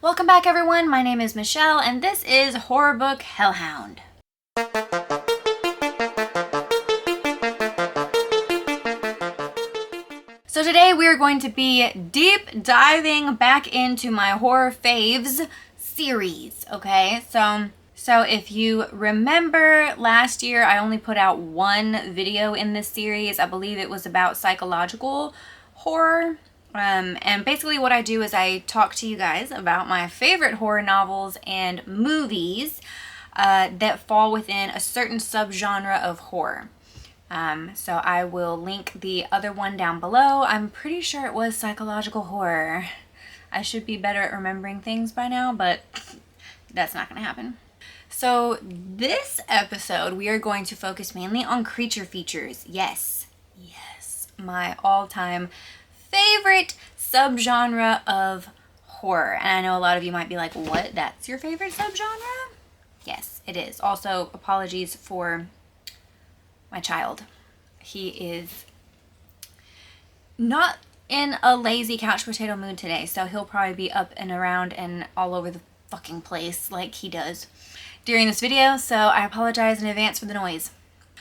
Welcome back everyone, my name is Michelle and this is Horror Book Hell Hound. So today we are going to be deep diving back into my horror faves series, okay? So if you remember last year, I only put out one video in this series. I believe it was about psychological horror. And basically what I do is I talk to you guys about my favorite horror novels and movies that fall within a certain subgenre of horror. So I will link the other one down below. I'm pretty sure it was psychological horror. I should be better at remembering things by now, but that's not going to happen. So this episode, we are going to focus mainly on creature features. Yes, my all-time favorite subgenre of horror. And I know a lot of you might be like, what? That's your favorite subgenre? Yes, it is. Also, apologies for my child. He is not in a lazy couch potato mood today, so he'll probably be up and around and all over the fucking place like he does during this video, so I apologize in advance for the noise.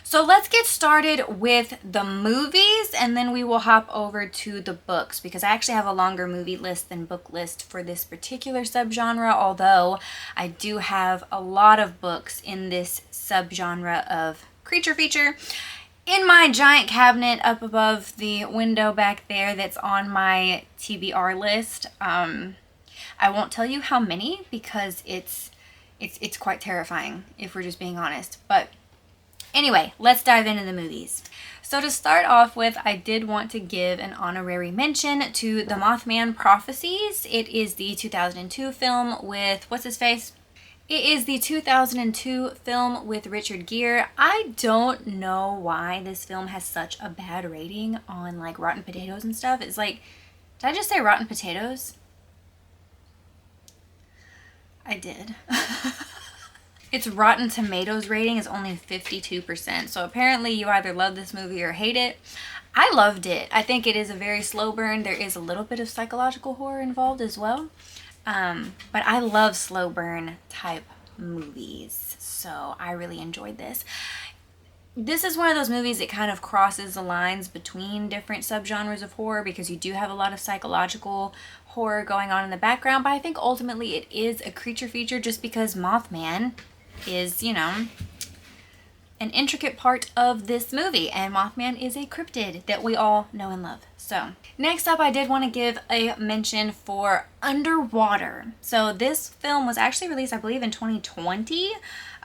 So let's get started with the movies and then we will hop over to the books because I actually have a longer movie list than book list for this particular subgenre, although I do have a lot of books in this subgenre of creature feature in my giant cabinet up above the window back there that's on my TBR list. I won't tell you how many because it's quite terrifying if we're just being honest, but anyway, let's dive into the movies. So to start off with, I did want to give an honorary mention to The Mothman Prophecies. It is the 2002 film with, what's his face? It is the 2002 film with Richard Gere. I don't know why this film has such a bad rating on like Rotten Potatoes and stuff. It's like, did I just say Rotten Potatoes? I did. Its Rotten Tomatoes rating is only 52%. So apparently you either love this movie or hate it. I loved it. I think it is a very slow burn. There is a little bit of psychological horror involved as well. But I love slow burn type movies. So I really enjoyed this. This is one of those movies that kind of crosses the lines between different subgenres of horror because you do have a lot of psychological horror going on in the background, but I think ultimately it is a creature feature just because Mothman is, you know, an intricate part of this movie, and Mothman is a cryptid that we all know and love. So next up, I did want to give a mention for Underwater. So this film was actually released, I believe, in 2020.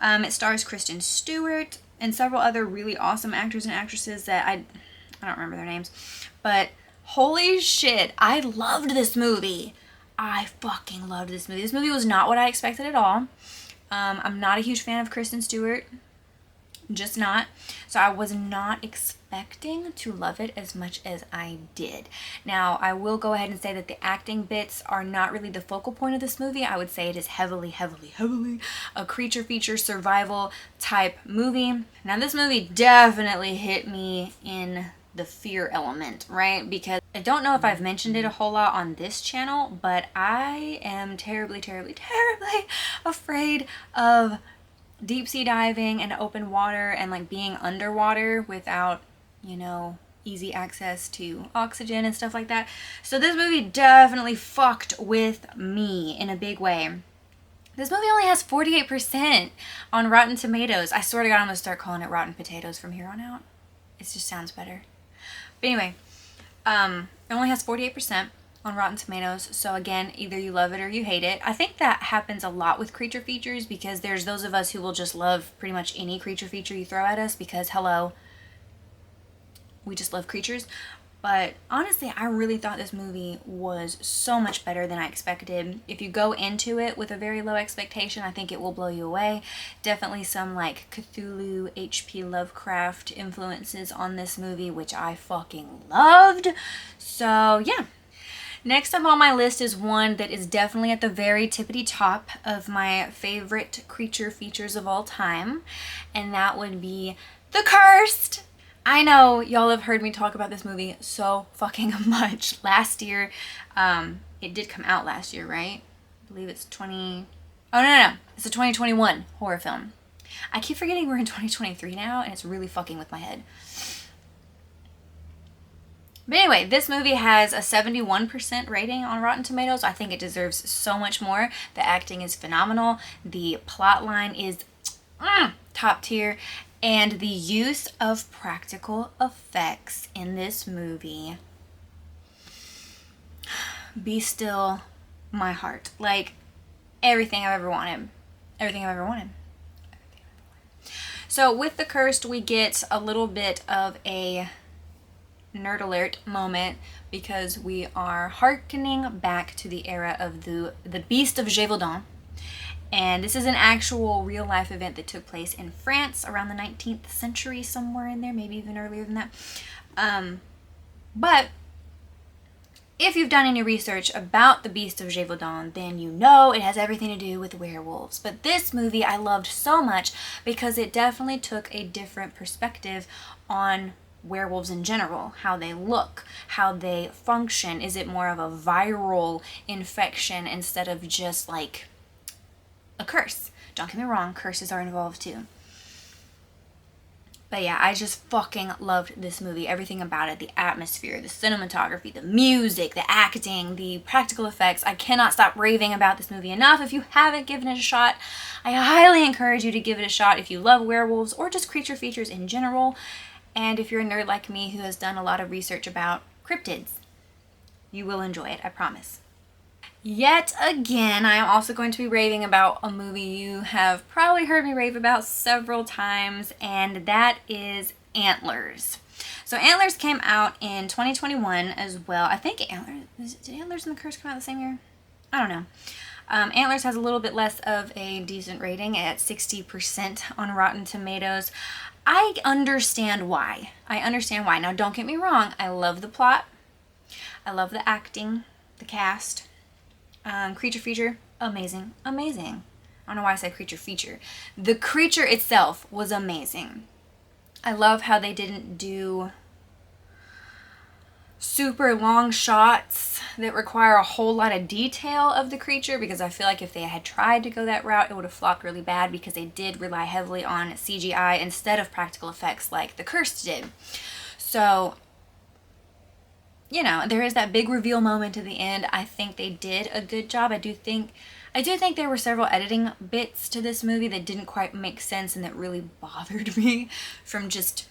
It stars Kristen Stewart and several other really awesome actors and actresses that I don't remember their names, but holy shit, I loved this movie. I fucking loved this movie. This movie was not what I expected at all. I'm not a huge fan of Kristen Stewart. Just not. So I was not expecting to love it as much as I did. Now, I will go ahead and say that the acting bits are not really the focal point of this movie. I would say it is heavily a creature feature survival type movie. Now, this movie definitely hit me in the fear element, right? Because I don't know if I've mentioned it a whole lot on this channel, but I am terribly afraid of deep sea diving and open water and like being underwater without, you know, easy access to oxygen and stuff like that. So this movie definitely fucked with me in a big way. This movie only has 48% on Rotten Tomatoes. I swear to God, I'm gonna start calling it Rotten Potatoes from here on out. It just sounds better. But anyway, it only has 48% on Rotten Tomatoes. So again, either you love it or you hate it. I think that happens a lot with creature features because there's those of us who will just love pretty much any creature feature you throw at us because, hello, we just love creatures. But honestly, I really thought this movie was so much better than I expected. If you go into it with a very low expectation, I think it will blow you away. Definitely some like Cthulhu, H.P. Lovecraft influences on this movie, which I fucking loved. So yeah. Next up on my list is one that is definitely at the very tippity top of my favorite creature features of all time, and that would be The Cursed. I know y'all have heard me talk about this movie so fucking much. Last year, it did come out last year, right? I believe it's Oh, no. It's a 2021 horror film. I keep forgetting we're in 2023 now, and it's really fucking with my head. But anyway, this movie has a 71% rating on Rotten Tomatoes. I think it deserves so much more. The acting is phenomenal. The plot line is top tier. And the use of practical effects in this movie. Be still my heart. Like, everything I've ever wanted. Everything I've ever wanted. So with The Cursed, we get a little bit of a nerd alert moment because we are hearkening back to the era of the Beast of Gévaudan. And this is an actual real life event that took place in France around the 19th century, somewhere in there, maybe even earlier than that. But if you've done any research about the Beast of Gévaudan, then you know it has everything to do with werewolves. But this movie I loved so much because it definitely took a different perspective on werewolves in general, how they look, how they function. Is it more of a viral infection instead of just like a curse? Don't get me wrong, curses are involved too. But yeah, I just fucking loved this movie. Everything about it, the atmosphere, the cinematography, the music, the acting, the practical effects. I cannot stop raving about this movie enough. If you haven't given it a shot, I highly encourage you to give it a shot if you love werewolves or just creature features in general. And if you're a nerd like me who has done a lot of research about cryptids, you will enjoy it, I promise. Yet again, I am also going to be raving about a movie you have probably heard me rave about several times, and that is Antlers. So Antlers came out in 2021 as well. I think did Antlers and The Curse come out the same year? I don't know. Antlers has a little bit less of a decent rating at 60% on Rotten Tomatoes. I understand why. Now, don't get me wrong. I love the plot. I love the acting, the cast. Creature feature, amazing. I don't know why I said creature feature. The creature itself was amazing. I love how they didn't do super long shots that require a whole lot of detail of the creature, because I feel like if they had tried to go that route, it would have flopped really bad because they did rely heavily on CGI instead of practical effects like The Cursed did. So, you know, there is that big reveal moment at the end. I think they did a good job. I do think there were several editing bits to this movie that didn't quite make sense and that really bothered me from just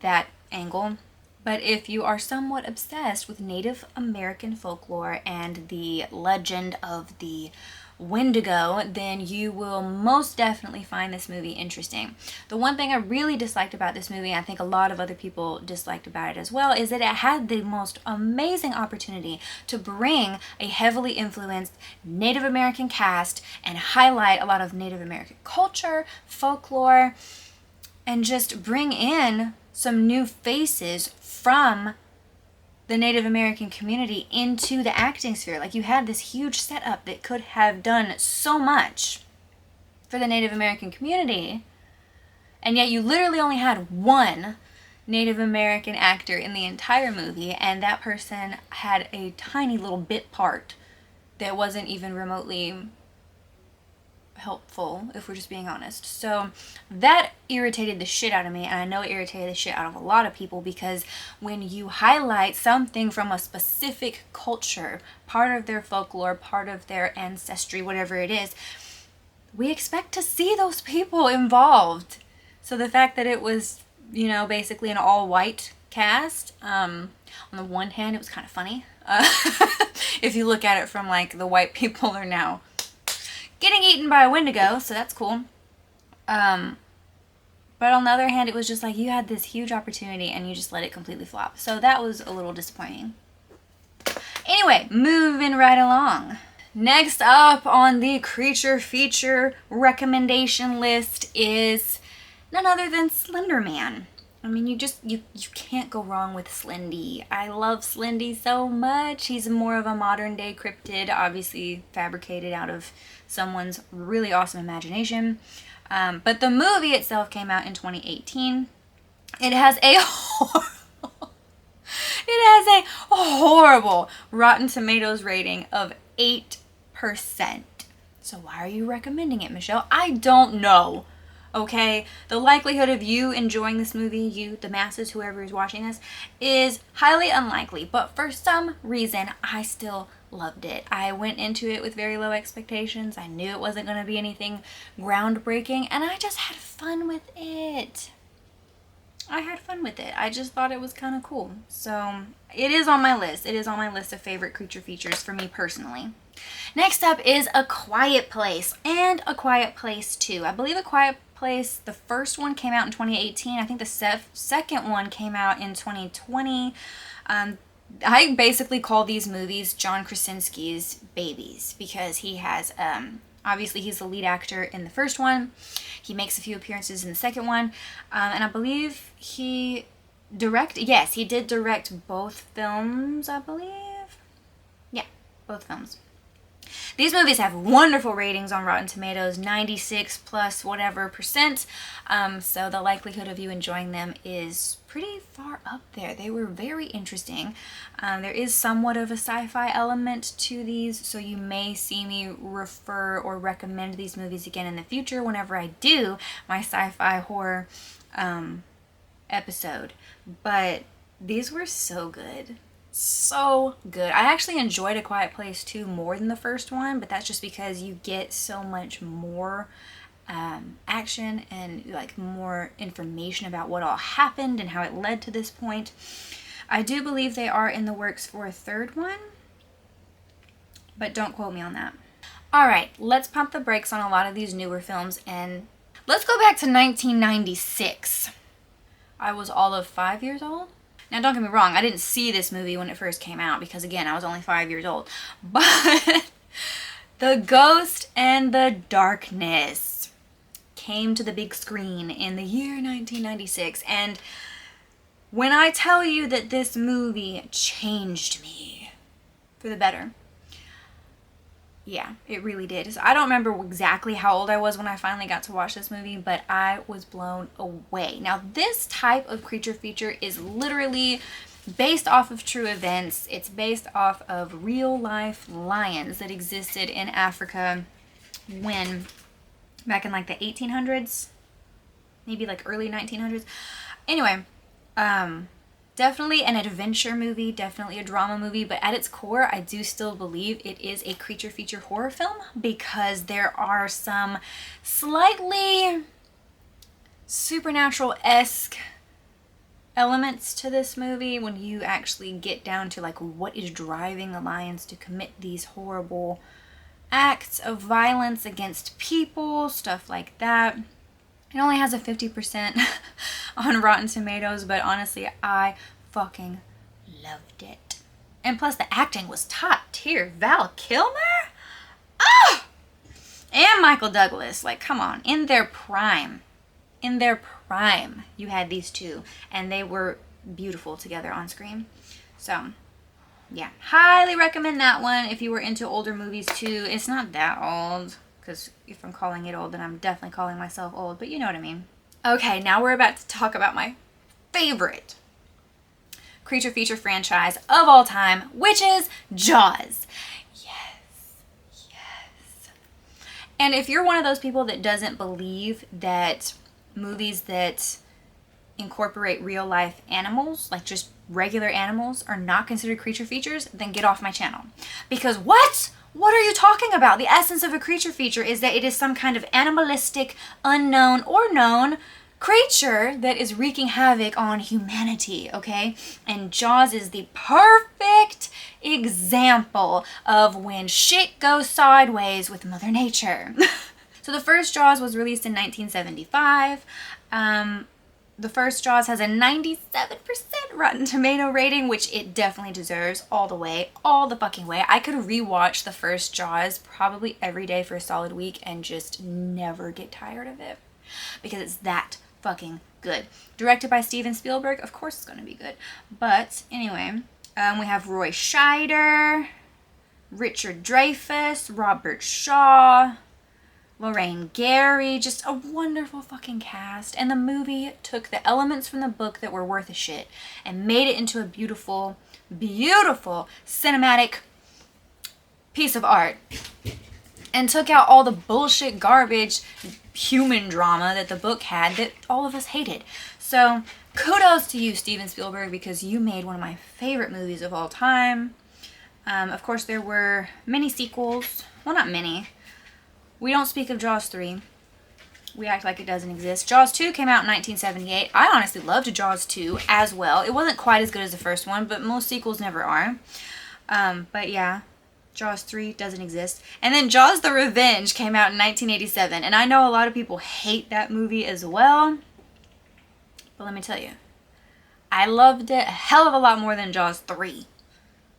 that angle. But if you are somewhat obsessed with Native American folklore and the legend of the Wendigo, then you will most definitely find this movie interesting. The one thing I really disliked about this movie, and I think a lot of other people disliked about it as well, is that it had the most amazing opportunity to bring a heavily influenced Native American cast and highlight a lot of Native American culture, folklore, and just bring in some new faces from the Native American community into the acting sphere. Like, you had this huge setup that could have done so much for the Native American community, and yet you literally only had one Native American actor in the entire movie, and that person had a tiny little bit part that wasn't even remotely helpful, if we're just being honest. So that irritated the shit out of me, and I know it irritated the shit out of a lot of people, because when you highlight something from a specific culture, part of their folklore, part of their ancestry, whatever it is, we expect to see those people involved. So the fact that it was, you know, basically an all-white cast, on the one hand, it was kind of funny. If you look at it from, like, the white people are now getting eaten by a Wendigo, so that's cool. But on the other hand, it was just like you had this huge opportunity and you just let it completely flop. So that was a little disappointing. Anyway, moving right along. Next up on the creature feature recommendation list is none other than Slender Man. I mean, you can't go wrong with Slendy. I love Slendy so much. He's more of a modern day cryptid, obviously fabricated out of someone's really awesome imagination. But the movie itself came out in 2018. It has a horrible Rotten Tomatoes rating of 8%. So why are you recommending it, Michelle? I don't know. Okay, the likelihood of you enjoying this movie, you, the masses, whoever is watching this, is highly unlikely. But for some reason, I still loved it. I went into it with very low expectations. I knew it wasn't going to be anything groundbreaking, and I just had fun with it. I just thought it was kind of cool. So it is on my list. It is on my list of favorite creature features for me personally. Next up is A Quiet Place and A Quiet Place 2. I believe A Quiet Place, the first one came out in 2018. I think the second one came out in 2020. I basically call these movies John Krasinski's babies because he has, obviously he's the lead actor in the first one. He makes a few appearances in the second one. And I believe he did direct both films, I believe. Yeah, both films. These movies have wonderful ratings on Rotten Tomatoes, 96 plus whatever percent. So the likelihood of you enjoying them is pretty far up there. They were very interesting. There is somewhat of a sci-fi element to these, so you may see me refer or recommend these movies again in the future whenever I do my sci-fi horror episode. But these were so good. So good. I actually enjoyed A Quiet Place 2 more than the first one, but that's just because you get so much more action and like more information about what all happened and how it led to this point. I do believe they are in the works for a third one, but don't quote me on that. All right, let's pump the brakes on a lot of these newer films and let's go back to 1996. I was all of 5 years old. Now, don't get me wrong, I didn't see this movie when it first came out because, again, I was only 5 years old. But The Ghost and the Darkness came to the big screen in the year 1996. And when I tell you that this movie changed me for the better, yeah, it really did. So I don't remember exactly how old I was when I finally got to watch this movie, but I was blown away. Now, this type of creature feature is literally based off of true events. It's based off of real life lions that existed in Africa back in like the 1800s, maybe like early 1900s. Anyway, definitely an adventure movie, definitely a drama movie, but at its core, I do still believe it is a creature feature horror film because there are some slightly supernatural-esque elements to this movie when you actually get down to like what is driving the lions to commit these horrible acts of violence against people, stuff like that. It only has a 50% on Rotten Tomatoes, but honestly, I fucking loved it. And plus, the acting was top tier. Val Kilmer? Ah! And Michael Douglas. Like, come on. In their prime. You had these two. And they were beautiful together on screen. So, yeah. Highly recommend that one if you were into older movies, too. It's not that old. Because if I'm calling it old, then I'm definitely calling myself old. But you know what I mean. Okay, now we're about to talk about my favorite creature feature franchise of all time, which is Jaws. Yes. And if you're one of those people that doesn't believe that movies that incorporate real life animals, like just regular animals, are not considered creature features, then get off my channel. Because what? What are you talking about? The essence of a creature feature is that it is some kind of animalistic, unknown, or known creature that is wreaking havoc on humanity, okay? And Jaws is the perfect example of when shit goes sideways with Mother Nature. So the first Jaws was released in 1975. The first Jaws has a 97% Rotten Tomato rating, which it definitely deserves all the fucking way. I could rewatch the first Jaws probably every day for a solid week and just never get tired of it because it's that fucking good. Directed by Steven Spielberg, of course it's going to be good. But anyway, we have Roy Scheider, Richard Dreyfuss, Robert Shaw, Lorraine Gary, just a wonderful fucking cast. And the movie took the elements from the book that were worth a shit and made it into a beautiful, beautiful cinematic piece of art and took out all the bullshit garbage human drama that the book had that all of us hated. So kudos to you, Steven Spielberg, because you made one of my favorite movies of all time. Of course, there were many sequels. Well, not many. We don't speak of Jaws 3. We act like it doesn't exist. Jaws 2 came out in 1978. I honestly loved Jaws 2 as well. It wasn't quite as good as the first one, but most sequels never are. But yeah, Jaws 3 doesn't exist. And then Jaws the Revenge came out in 1987. And I know a lot of people hate that movie as well. But let me tell you, I loved it a hell of a lot more than Jaws 3.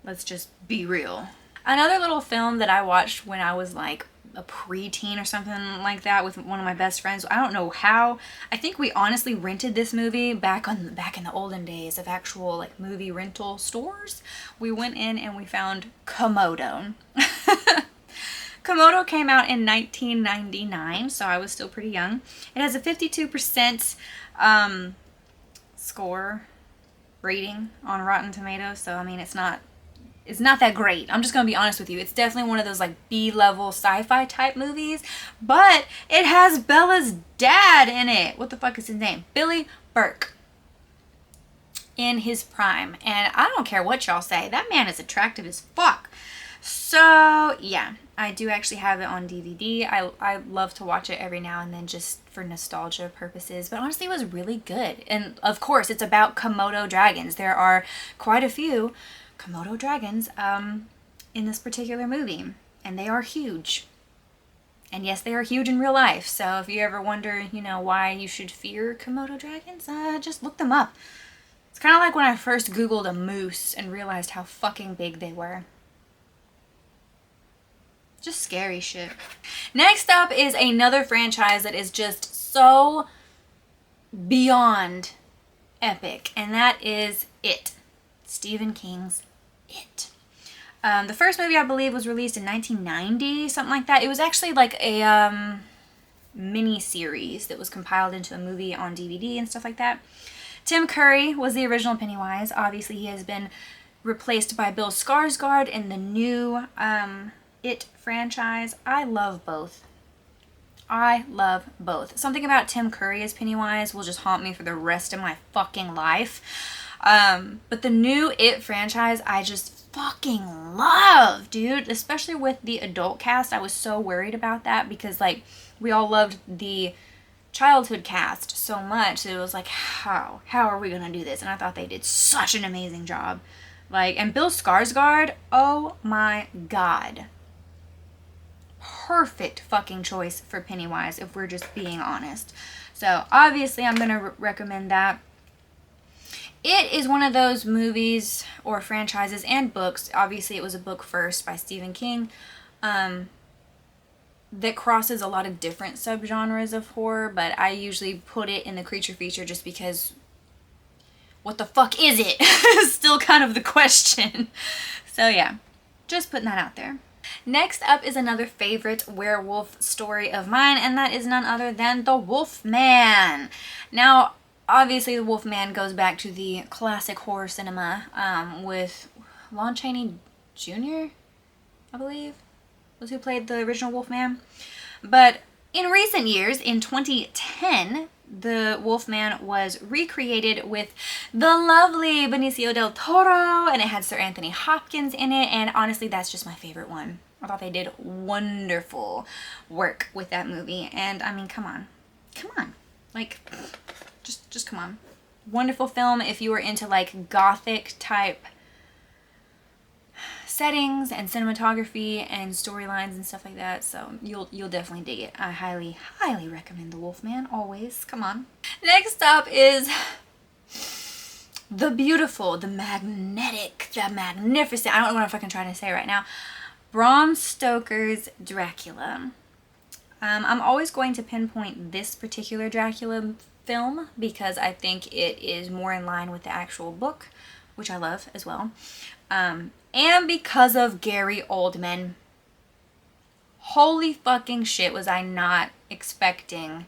Let's just be real. Another little film that I watched when I was like a preteen or something like that with one of my best friends. I don't know how. I think we honestly rented this movie back in the olden days of actual like movie rental stores. We went in and we found Komodo. Komodo came out in 1999, so I was still pretty young. It has a 52% score rating on Rotten Tomatoes, so I mean it's not that great. I'm just gonna be honest with you. It's definitely one of those like B-level sci-fi type movies, but it has Bella's dad in it. What the fuck is his name? Billy Burke. In his prime. And I don't care what y'all say. That man is attractive as fuck. So yeah, I do actually have it on DVD. I love to watch it every now and then just for nostalgia purposes, but honestly it was really good. And of course it's about Komodo dragons. There are quite a few Komodo dragons in this particular movie, and they are huge. And yes, they are huge in real life. So if you ever wonder, you know, why you should fear Komodo dragons, just look them up. It's kind of like when I first Googled a moose and realized how fucking big they were. Just scary shit. Next up is another franchise that is just so beyond epic, and that is It. Stephen King's It. The first movie, I believe, was released in 1990, something like that. It was actually like a mini series that was compiled into a movie on DVD and stuff like that. Tim Curry was the original Pennywise. Obviously, he has been replaced by Bill Skarsgård in the new It franchise. I love both. I love both. Something about Tim Curry as Pennywise will just haunt me for the rest of my fucking life. But the new It franchise, I just fucking love, dude. Especially with the adult cast. I was so worried about that because, like, we all loved the childhood cast so much. So it was like, how are we gonna do this? And I thought they did such an amazing job. Like, and Bill Skarsgård, oh my god. Perfect fucking choice for Pennywise, if we're just being honest. So, obviously, I'm gonna recommend that. It is one of those movies or franchises and books. Obviously, it was a book first by Stephen King. That crosses a lot of different subgenres of horror, but I usually put it in the creature feature just because what the fuck is it? Is still kind of the question. So yeah, just putting that out there. Next up is another favorite werewolf story of mine, and that is none other than the Wolfman. Now, obviously the Wolfman goes back to the classic horror cinema with Lon Chaney Jr., I believe, was who played the original Wolfman. But in recent years, in 2010, the Wolfman was recreated with the lovely Benicio del Toro, and it had Sir Anthony Hopkins in it, and honestly, that's just my favorite one. I thought they did wonderful work with that movie, and I mean, come on. Like, just come on. Wonderful film if you were into, like, gothic type settings and cinematography and storylines and stuff like that, so you'll definitely dig it. I highly recommend The Wolfman, always. Come on. Next up is the beautiful, the magnetic, the magnificent, I don't know what I'm fucking trying to say right now, Bram Stoker's Dracula. I'm always going to pinpoint this particular Dracula film because I think it is more in line with the actual book, which I love as well. And because of Gary Oldman. Holy fucking shit, was I not expecting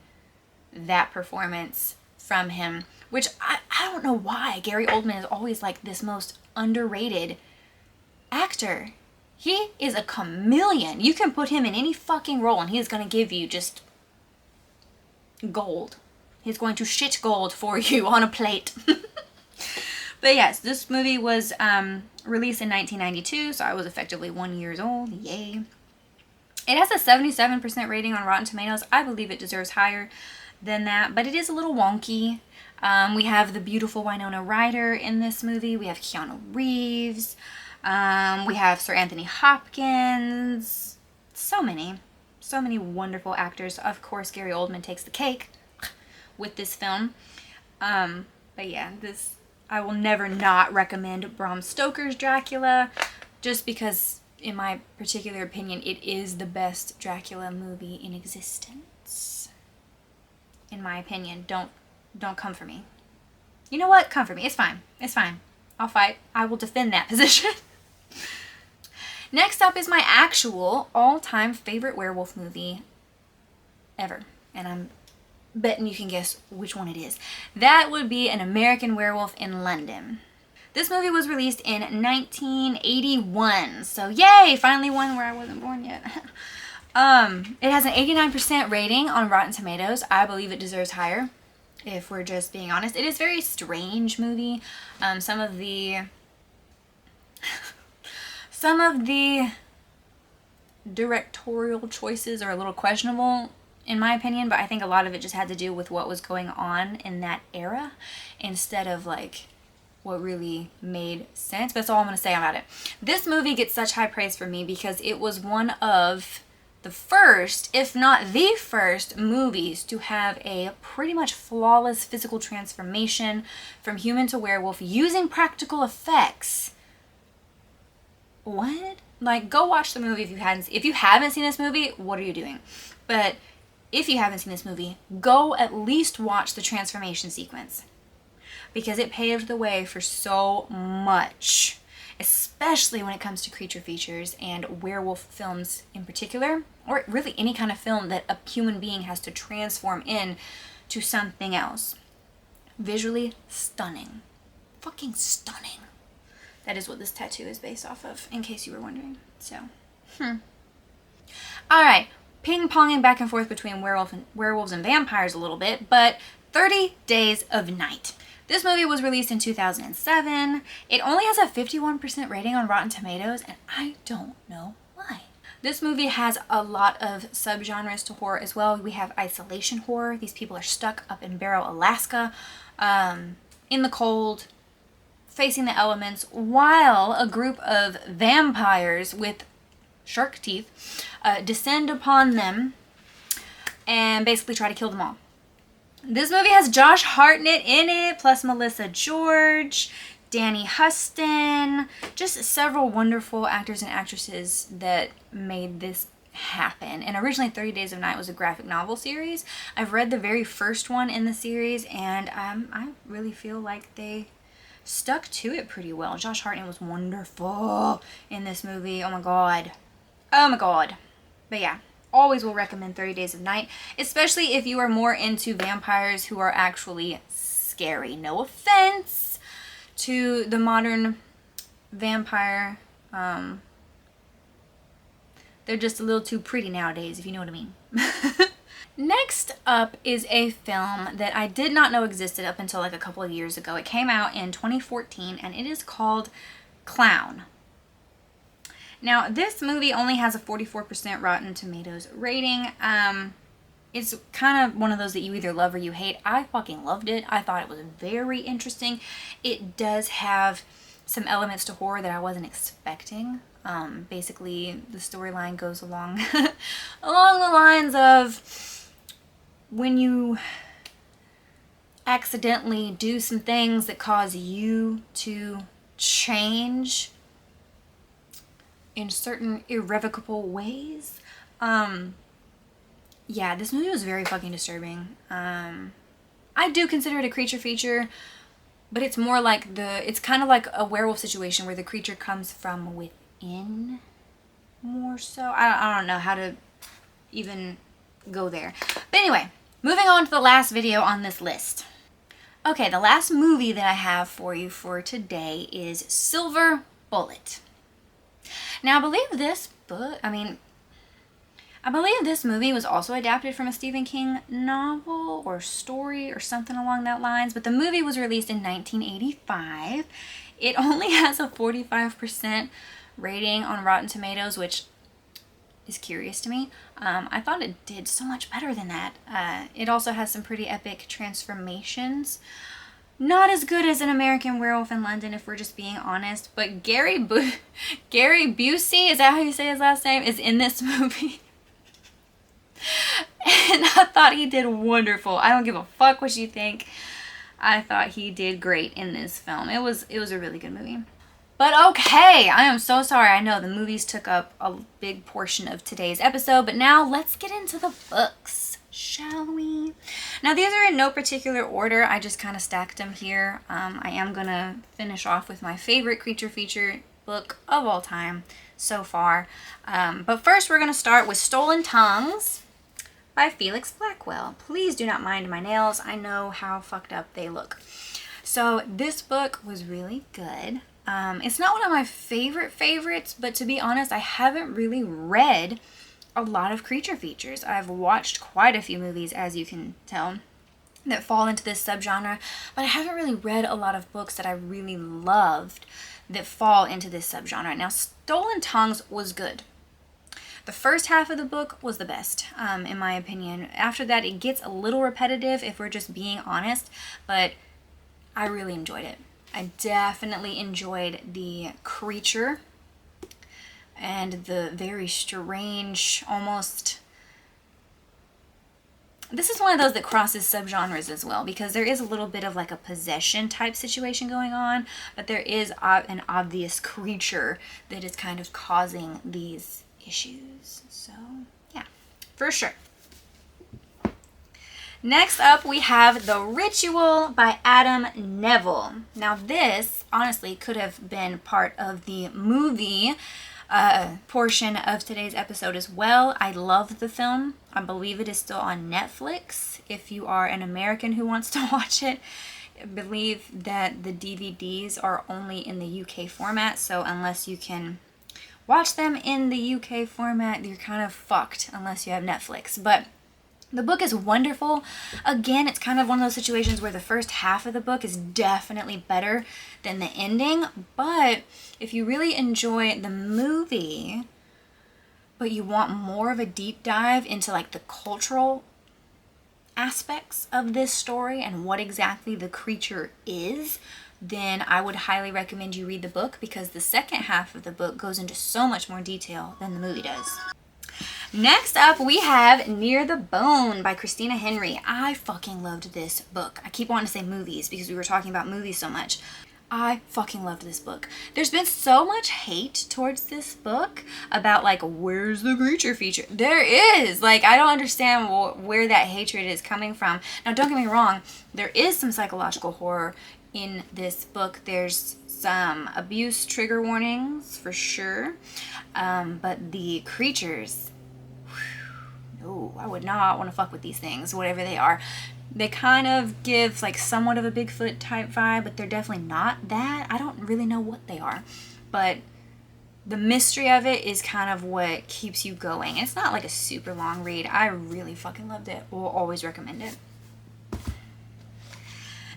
that performance from him. Which, I don't know why. Gary Oldman is always like this most underrated actor. He is a chameleon. You can put him in any fucking role and he is going to give you just gold. He's going to shit gold for you on a plate. But yes, this movie was released in 1992, so I was effectively 1 year old. Yay. It has a 77% rating on Rotten Tomatoes. I believe it deserves higher than that, but it is a little wonky. We have the beautiful Winona Ryder in this movie. We have Keanu Reeves. We have Sir Anthony Hopkins. So many wonderful actors. Of course, Gary Oldman takes the cake with this film. But yeah, I will never not recommend Bram Stoker's Dracula, just because, in my particular opinion, it is the best Dracula movie in existence. In my opinion, don't come for me. You know what? Come for me. It's fine. It's fine. I'll fight. I will defend that position. Next up is my actual all-time favorite werewolf movie ever. And I'm betting you can guess which one it is. That would be An American Werewolf in London. This movie was released in 1981. So yay! Finally one where I wasn't born yet. It has an 89% rating on Rotten Tomatoes. I believe it deserves higher, if we're just being honest. It is a very strange movie. Some of the directorial choices are a little questionable, in my opinion, but I think a lot of it just had to do with what was going on in that era instead of like what really made sense. But that's all I'm going to say about it. This movie gets such high praise for me because it was one of the first, if not the first, movies to have a pretty much flawless physical transformation from human to werewolf using practical effects. What? Like, go watch the movie if you haven't seen this movie, what are you doing? But if you haven't seen this movie, go at least watch the transformation sequence, because it paved the way for so much, especially when it comes to creature features and werewolf films in particular, or really any kind of film that a human being has to transform into something else. Visually stunning. Fucking stunning. That is what this tattoo is based off of, in case you were wondering. So, Alright, ping-ponging back and forth between werewolves and vampires a little bit, but 30 Days of Night. This movie was released in 2007. It only has a 51% rating on Rotten Tomatoes, and I don't know why. This movie has a lot of subgenres to horror as well. We have isolation horror. These people are stuck up in Barrow, Alaska, in the cold, facing the elements, while a group of vampires with shark teeth descend upon them and basically try to kill them all. This movie has Josh Hartnett in it, plus Melissa George, Danny Huston, just several wonderful actors and actresses that made this happen. And originally 30 Days of Night was a graphic novel series. I've read the very first one in the series, and I really feel like they stuck to it pretty well. Josh Hartnett was wonderful in this movie. Oh my god. Oh my god. But yeah, always will recommend 30 Days of Night, especially if you are more into vampires who are actually scary. No offense to the modern vampire. They're just a little too pretty nowadays, if you know what I mean. Next up is a film that I did not know existed up until like a couple of years ago. It came out in 2014 and it is called Clown. Now, this movie only has a 44% Rotten Tomatoes rating. It's kind of one of those that you either love or you hate. I fucking loved it. I thought it was very interesting. It does have some elements to horror that I wasn't expecting. Basically, the storyline goes along along the lines of when you accidentally do some things that cause you to change in certain irrevocable ways. Yeah, this movie was very fucking disturbing. I do consider it a creature feature, but it's more like it's kind of like a werewolf situation where the creature comes from within, more so. I don't know how to even go there. But anyway, moving on to the last video on this list. Okay, the last movie that I have for you for today is Silver Bullet. Now, I believe this book, I believe this movie was also adapted from a Stephen King novel or story or something along that lines, but the movie was released in 1985. It only has a 45% rating on Rotten Tomatoes, which is curious to me. I thought it did so much better than that. It also has some pretty epic transformations. Not as good as An American Werewolf in London, if we're just being honest, but Gary Busey, is that how you say his last name, is in this movie. And I thought he did wonderful. I don't give a fuck what you think. I thought he did great in this film. It was a really good movie. But okay, I am so sorry. I know the movies took up a big portion of today's episode, but now let's get into the books, shall we? Now these are in no particular order. I just kind of stacked them here. I am going to finish off with my favorite creature feature book of all time so far. But first we're going to start with Stolen Tongues by Felix Blackwell. Please do not mind my nails. I know how fucked up they look. So this book was really good. It's not one of my favorites, but to be honest, I haven't really read a lot of creature features. I've watched quite a few movies, as you can tell, that fall into this subgenre, but I haven't really read a lot of books that I really loved that fall into this subgenre. Now, Stolen Tongues was good. The first half of the book was the best, in my opinion. After that, it gets a little repetitive, if we're just being honest, but I really enjoyed it. I definitely enjoyed the creature and the very strange, almost... This is one of those that crosses subgenres as well, because there is a little bit of like a possession type situation going on, but there is an obvious creature that is kind of causing these issues. So yeah, for sure. Next up, we have The Ritual by Adam Neville. Now this honestly could have been part of the movie portion of today's episode as well. I love the film. I believe it is still on Netflix if you are an American who wants to watch it. I believe that the DVDs are only in the UK format, so unless you can watch them in the UK format, you're kind of fucked unless you have Netflix. But the book is wonderful. Again, it's kind of one of those situations where the first half of the book is definitely better than the ending. But if you really enjoy the movie, but you want more of a deep dive into like the cultural aspects of this story and what exactly the creature is, then I would highly recommend you read the book, because the second half of the book goes into so much more detail than the movie does. Next up, we have Near the Bone by Christina Henry. I fucking loved this book. I keep wanting to say movies because we were talking about movies so much. I fucking loved this book. There's been so much hate towards this book about like, where's the creature feature? There is. Like, I don't understand where that hatred is coming from. Now, don't get me wrong. There is some psychological horror in this book. There's some abuse trigger warnings for sure. But the creatures... Oh, I would not want to fuck with these things, whatever they are. They kind of give like somewhat of a Bigfoot type vibe, but they're definitely not that. I don't really know what they are, but the mystery of it is kind of what keeps you going. It's not like a super long read. I really fucking loved it. Will always recommend it.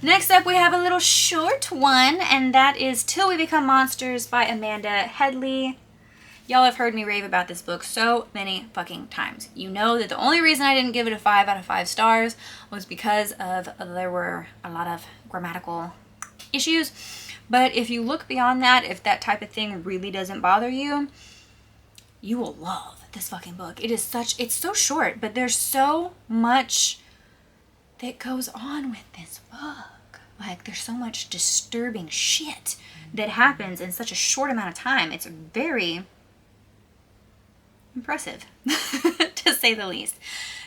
Next up, we have a little short one, and that is Till We Become Monsters by Amanda Headley. Y'all have heard me rave about this book so many fucking times. You know that the only reason I didn't give it a 5 out of 5 stars was because there were a lot of grammatical issues. But if you look beyond that, if that type of thing really doesn't bother you, you will love this fucking book. It's so short, but there's so much that goes on with this book. Like, there's so much disturbing shit that happens in such a short amount of time. It's very impressive, to say the least.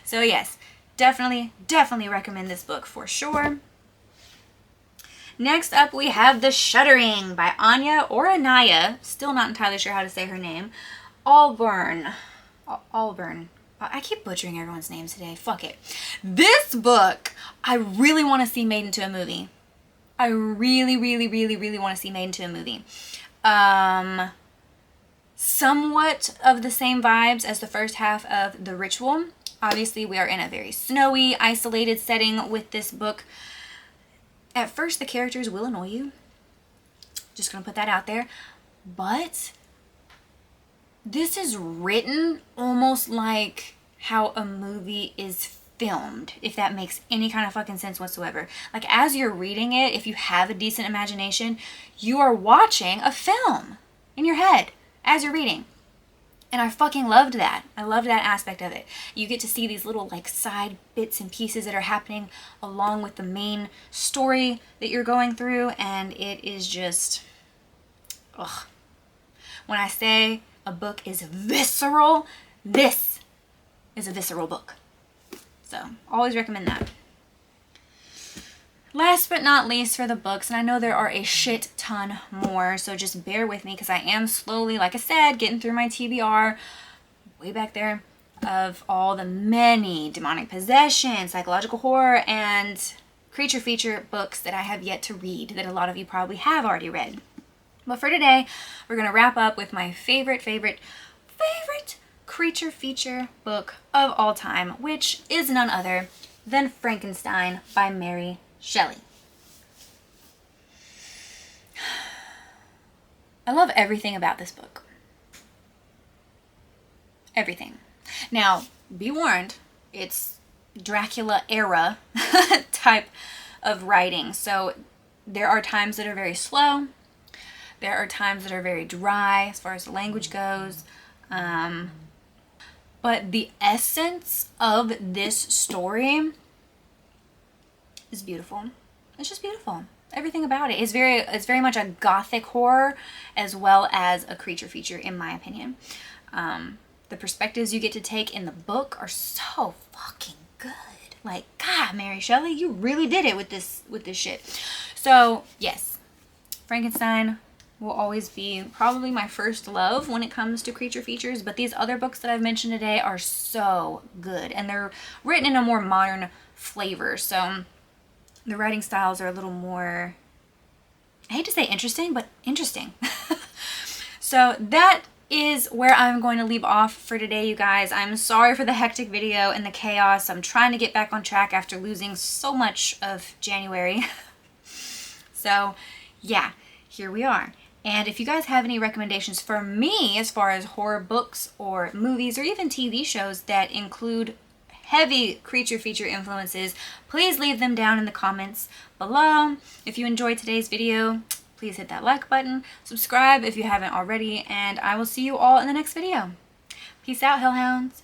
So yes, definitely recommend this book for sure. Next up, we have The Shuddering by Anya or Anaya, still not entirely sure how to say her name, Allburn. I keep butchering everyone's names today. Fuck it. This book, I really want to see made into a movie. I really want to see made into a movie. somewhat of the same vibes as the first half of The Ritual. Obviously, we are in a very snowy, isolated setting with this book. At first, the characters will annoy you. Just gonna put that out there. But this is written almost like how a movie is filmed, if that makes any kind of fucking sense whatsoever. Like, as you're reading it, if you have a decent imagination, you are watching a film in your head as you're reading. And I fucking loved that. I loved that aspect of it. You get to see these little like side bits and pieces that are happening along with the main story that you're going through, and it is just, ugh. When I say a book is visceral, this is a visceral book. So, always recommend that. Last but not least for the books, and I know there are a shit ton more, so just bear with me because I am slowly, like I said, getting through my TBR way back there of all the many demonic possession, psychological horror, and creature feature books that I have yet to read that a lot of you probably have already read. But for today, we're going to wrap up with my favorite creature feature book of all time, which is none other than Frankenstein by Mary Shelley. I love everything about this book. Everything. Now, be warned, it's Dracula era type of writing. So there are times that are very slow. There are times that are very dry as far as the language goes. But the essence of this story is beautiful. It's just beautiful. Everything about it is very much a gothic horror as well as a creature feature, in my opinion. The perspectives you get to take in the book are so fucking good. Like, God, Mary Shelley, you really did it with this shit. So yes, Frankenstein will always be probably my first love when it comes to creature features, but these other books that I've mentioned today are so good, and they're written in a more modern flavor, so the writing styles are a little more, I hate to say interesting, but interesting. So that is where I'm going to leave off for today, you guys. I'm sorry for the hectic video and the chaos. I'm trying to get back on track after losing so much of January. So yeah, here we are. And if you guys have any recommendations for me as far as horror books or movies or even TV shows that include heavy creature feature influences, please leave them down in the comments below. If you enjoyed today's video, please hit that like button, subscribe if you haven't already, and I will see you all in the next video. Peace out, Hell Hounds.